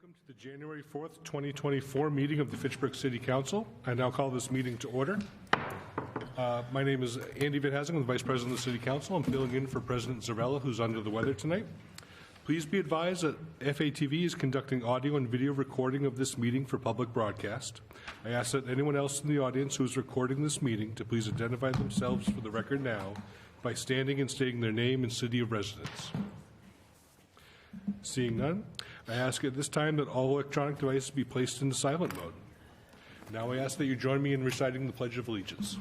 Welcome to the January 4th, 2024 meeting of the Fitchburg City Council. I now call this meeting to order. My name is Andy Van Hazen, I'm the Vice President of the City Council. I'm filling in for President Zarella, who's under the weather tonight. Please be advised that FATV is conducting audio and video recording of this meeting for public broadcast. I ask that anyone else in the audience who is recording this meeting to please identify themselves for the record now by standing and stating their name and city of residence. Seeing none, I ask at this time that all electronic devices be placed into silent mode. Now I ask that you join me in reciting the Pledge of Allegiance.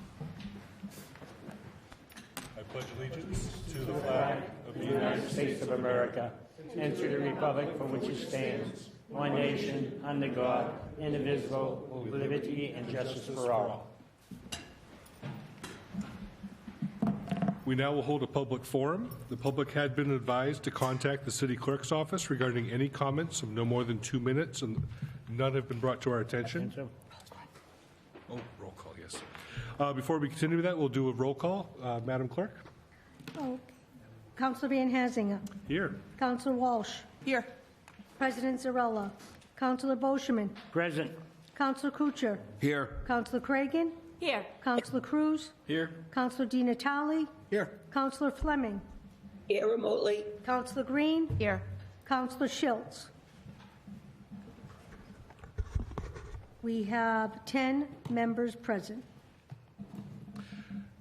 I pledge allegiance to the flag of the United States of America and to the republic for which it stands, one nation, under God, indivisible, with liberty and justice for all. We now will hold a public forum. The public had been advised to contact the city clerk's office regarding any comments of no more than 2 minutes, and none have been brought to our attention. Oh, roll call, yes. Before we continue with that, we'll do a roll call. Madam Clerk? Oh, Councilor Van Hazinga. Here. Councilor Walsh. Here. President Zarella. Councilor Boschman. Present. Councilor Kuchar. Here. Councilor Cragen. Here. Councilor Cruz. Here. Councilor Di Natale. Here. Councilor Fleming. Here remotely. Councilor Green. Here. Councilor Schultz. We have 10 members present.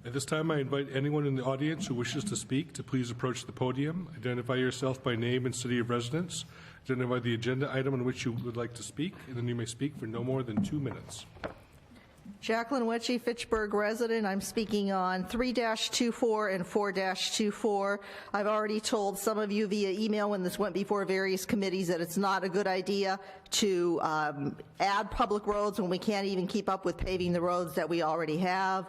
At this time, I invite anyone in the audience who wishes to speak to please approach the podium, identify yourself by name and city of residence, identify the agenda item on which you would like to speak, and then you may speak for no more than 2 minutes. Jacqueline Wetchy, Fitchburg resident. I'm speaking on 3-24 and 4-24. I've already told some of you via email when this went before various committees that it's not a good idea to add public roads when we can't even keep up with paving the roads that we already have.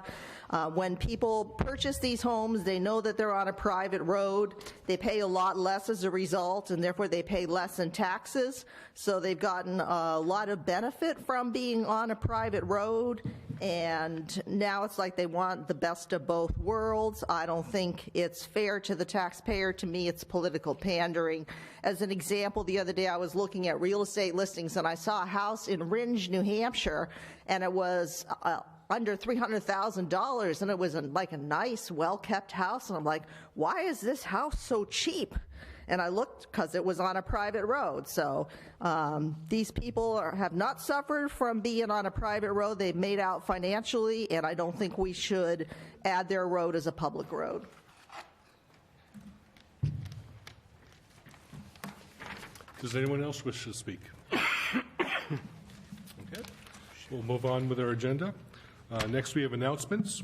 When people purchase these homes, they know that they're on a private road. They pay a lot less as a result, and therefore they pay less in taxes. So they've gotten a lot of benefit from being on a private road, and now it's like they want the best of both worlds. I don't think it's fair to the taxpayer. To me, it's political pandering. As an example, the other day I was looking at real estate listings, and I saw a house in Rindge, New Hampshire, and it was under $300,000, and it was like a nice, well-kept house, and I'm like, why is this house so cheap? And I looked because it was on a private road. So these people have not suffered from being on a private road. They've made out financially, and I don't think we should add their road as a public road. Does anyone else wish to speak? Okay. We'll move on with our agenda. Next, we have announcements.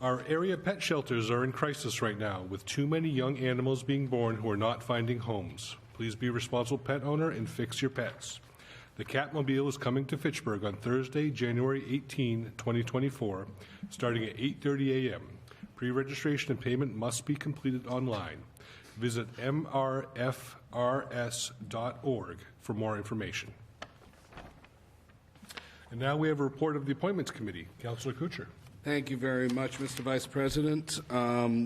Our area pet shelters are in crisis right now, with too many young animals being born who are not finding homes. Please be a responsible pet owner and fix your pets. The Catmobile is coming to Fitchburg on Thursday, January 18, 2024, starting at 8:30 a.m. Pre-registration and payment must be completed online. Visit mrfrs.org for more information. And now we have a report of the Appointments Committee. Councilor Kuchar. Thank you very much, Mr. Vice President.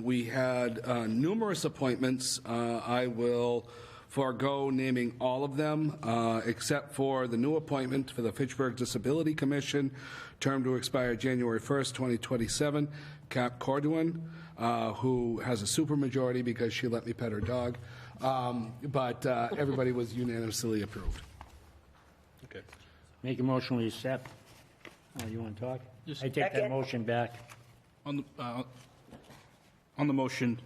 We had numerous appointments. I will forego naming all of them, except for the new appointment for the Fitchburg Disability Commission, term to expire January 1st, 2027, Cap Corduan, who has a supermajority because she let me pet her dog. But everybody was unanimously approved. Okay. Make a motion we accept. You want to talk? I take that motion back. On the motion,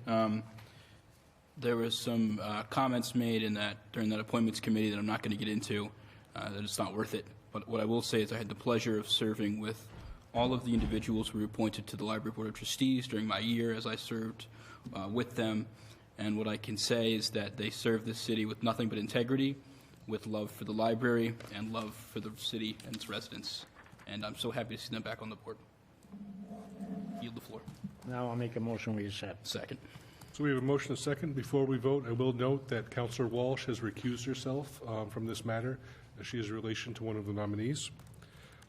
there was some comments made during that appointments committee that I'm not going to get into, that it's not worth it. But what I will say is I had the pleasure of serving with all of the individuals who were appointed to the Library Board of Trustees during my year as I served with them. And what I can say is that they served the city with nothing but integrity, with love for the library and love for the city and its residents. And I'm so happy to see them back on the board. Yield the floor. Now I'll make a motion we accept. Second. So we have a motion and a second. Before we vote, I will note that Councillor Walsh has recused herself from this matter, as she is in relation to one of the nominees.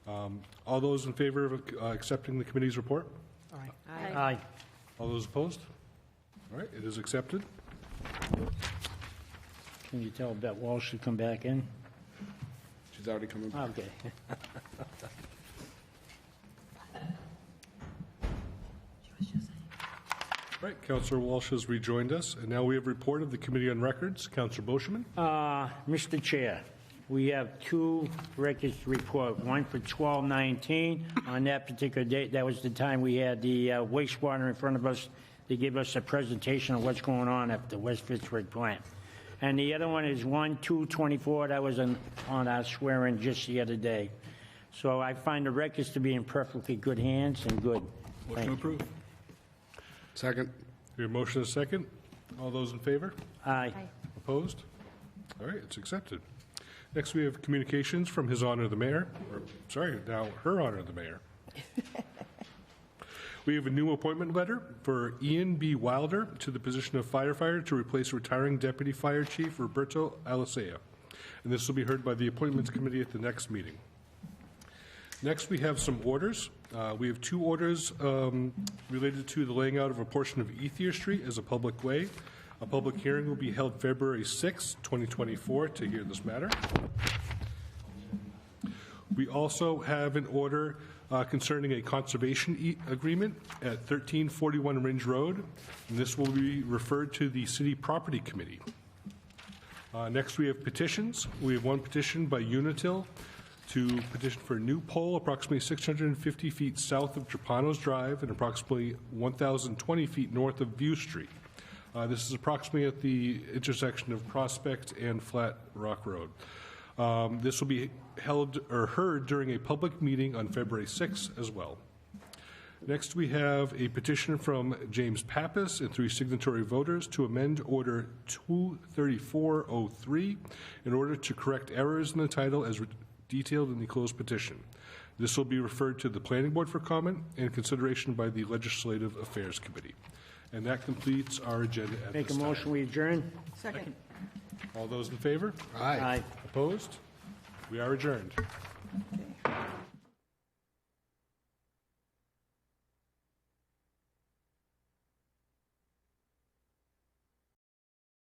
All those in favor of accepting the committee's report? Aye. Aye. All those opposed? All right, it is accepted. Can you tell Bet Walsh to come back in? She's already coming back. Okay. Right, Councillor Walsh has rejoined us, and now we have report of the Committee on Records. Councillor Boschman. Mr. Chair, we have two records to report, one for 12/19. On that particular date, that was the time we had the wastewater in front of us. They gave us a presentation of what's going on at the West Fitchburg plant. And the other one is 1/2/24. That was on our swearing just the other day. So I find the records to be in perfectly good hands and good. Motion Thank you. approved. Second. We have a motion and a second. All those in favor? Aye. Opposed? All right, it's accepted. Next, we have communications from His Honor the Mayor, or, sorry, now Her Honor the Mayor. We have a new appointment letter for Ian B. Wilder to the position of firefighter to replace retiring Deputy Fire Chief Roberto Alicea. And this will be heard by the Appointments Committee at the next meeting. Next, we have some orders. We have two orders related to the laying out of a portion of Ethier Street as a public way. A public hearing will be held February 6, 2024, to hear this matter. We also have an order concerning a conservation agreement at 1341 Ringe Road, and this will be referred to the City Property Committee. Next, we have petitions. We have one petition by Unitil to petition for a new pole approximately 650 feet south of Trapano's Drive and approximately 1,020 feet north of View Street. This is approximately at the intersection of Prospect and Flat Rock Road. This will be held or heard during a public meeting on February 6th as well. Next, we have a petition from James Pappas and 3 signatory voters to amend Order 23403 in order to correct errors in the title as detailed in the closed petition. This will be referred to the Planning Board for comment and consideration by the Legislative Affairs Committee. And that completes our agenda at Make a this time. motion, we adjourn? Second. All those in favor? Aye. Opposed? We are adjourned.